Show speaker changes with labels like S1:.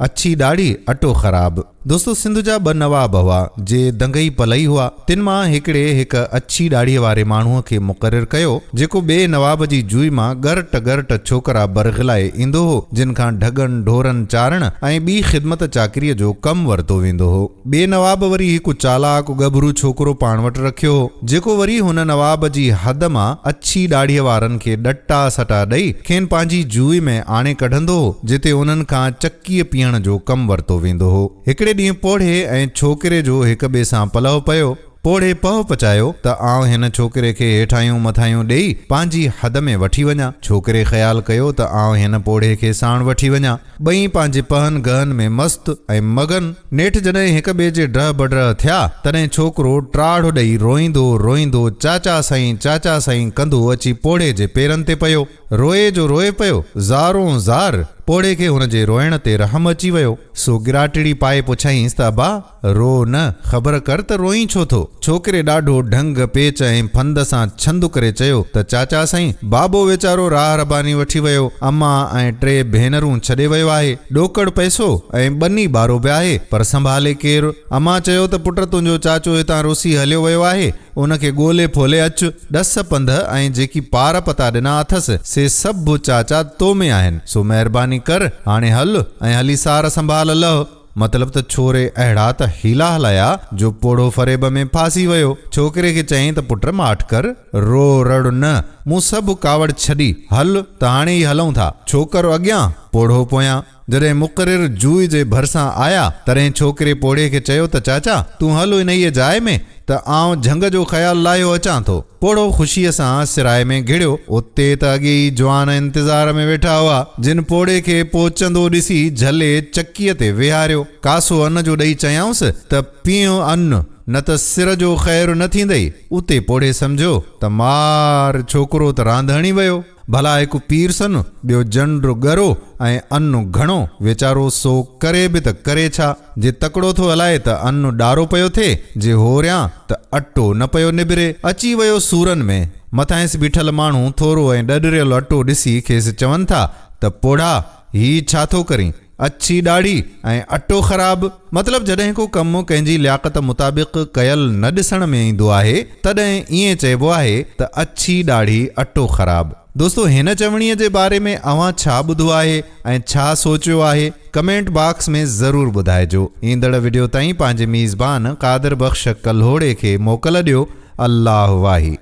S1: अच्छी दाढ़ी अटो ख़राब। दोस्तों सिंध जा ब नवाब हुआ जे दंगई पलई हुआ, तिन मां हिकिड़े हिक अच्छी दाढ़ी वारे माण्हूअ खे मुक़रर कयो जेको ॿिए नवाब जी जुई मां गरट गरट छोकरा बरगलाए ईंदो हो, जिन खां ढगन ढोरन चारण ऐं ॿी ख़िदमत चाकरीअ जो कमु वरितो वेंदो हो। ॿिए नवाब वरी हिकु चालाक गभरू छोकिरो पाण वटि रखियो हो, जेको वरी हुन नवाब जी हद मां अच्छी दाढ़ीअ वारनि खे ॾटा सटा ॾेई खेनि पंहिंजी जुई में आणे कढंदो हो, जिते उन्हनि खां चकीअ पीअण जो कमु वरितो वेंदो हो। हिकिड़े ॾींहुं पोढ़े ऐं छोकिरे जो हिक ॿिए सां पलव पियो। पोढ़े पह पचायो त आउं हिन छोकिरे खे हेठायूं मथायूं ॾेई पंहिंजी हद में वठी वञा। छोकिरे ख़्यालु कयो त आउं हिन पोढ़े खे साण वठी वञा। ॿई पंहिंजे पहन गहन में मस्त ऐं मगन। नेठ जॾहिं हिक ॿिए जे ड्रह बड्रह थिया तॾहिं छोकिरो ट्राढ़ ॾेई रोईंदो रोईंदो चाचा साईं कंदो अची पोढ़े जे पेरनि ते पियो। रोए जो रोए पियो, ज़ारो ज़ार। पोढ़े खे हुन जे रोइण ते रहम अची वियो। सो गिराटड़ी पाए पुछाईंसि त अबा रो न, ख़बर कर त रोई छो थो। छोकिरे ॾाढो ढंग पेच ऐं फंद सां छंद करे चयो त चाचा साईं, बाबो वीचारो राह रबानी वठी वियो, अम्मा ऐं 3 भेनरूं छॾे वियो आहे। ॾोकड़ पैसो ऐं ॿनी ॿारो बि आहे, पर संभाले केरु। अम्मा चयो त पुट तुंहिंजो चाचो हितां रुसी हलियो वियो आहे, उनखे ॻोल्हे फोले अच। 10 पंध ऐं जेकी पार पता ॾिना अथसि से सभु चाचा तो में आहिनि, सो महिरबानी कर हाणे हल ऐं हली सार संभाल लह। मतलब त छोरे अहिड़ा त हीला हलाया जो पोड़ो फरेब में फासी वियो। छोकिरे खे चयईं त पुट माठ कर, रो रड़ न, मूं सभु कावड़ छॾी, हल त हाणे ई हलूं था। छोकरो अॻियां पोड़ो पोयां। जॾहिं मुक़रर जुई जे भरिसां आया तॾहिं छोकिरे पोड़े खे चयो त चाचा तूं हल इन ई जाइ में त आउं झंग जो ख़्यालु लायो अचां थो। पोड़ो ख़ुशीअ सां सिराए में घिड़ियो। उते त अॻे ई जवान इंतज़ार में वेठा हुआ, जिन पोड़े खे पहुचंदो ॾिसी झले चकीअ ते विहारियो। कासो अन्न जो ॾेई चयाऊंसि त पीओ अन्न, न त सिर जो ख़ैरु न थींदई। उते पोड़े सम्झो त मार छोकिरो त रांधणी वियो। भला हिकु पीर सन, ॿियो जंड्र गरो ऐं अनु घणो। वीचारो सो करे बि त करे छा। जे तकड़ो थो हलाए त अनु ॾारो पियो थिए, जे होरियां त अटो न पियो निबिरे। अची वियो सूरन में। मथांसि बीठल माण्हू थोरो ऐं ॾडरियल अटो ॾिसी खेसि चवनि था त पोढ़ा ही छा थो करीं, अच्छी दाढ़ी ऐं अटो ख़राब। मतलब जॾहिं को कमु कंहिंजी लियाक़त मुताबिक़ कयल न ॾिसण में ईंदो आहे तॾहिं ईअं चइबो आहे त अच्छी दाढ़ी अटो ख़राब। दोस्तों हिन चवणीअ जे बारे में अव्हां छा ॿुधो आहे ऐं छा सोचियो आहे, कमेंट बॉक्स में ज़रूरु ॿुधाइजो। ईंदड़ वीडियो ताईं पंहिंजे मीज़बान क़ादिर बख़्श कल्होड़े खे मोकल ॾियो। अल्लाह वाही।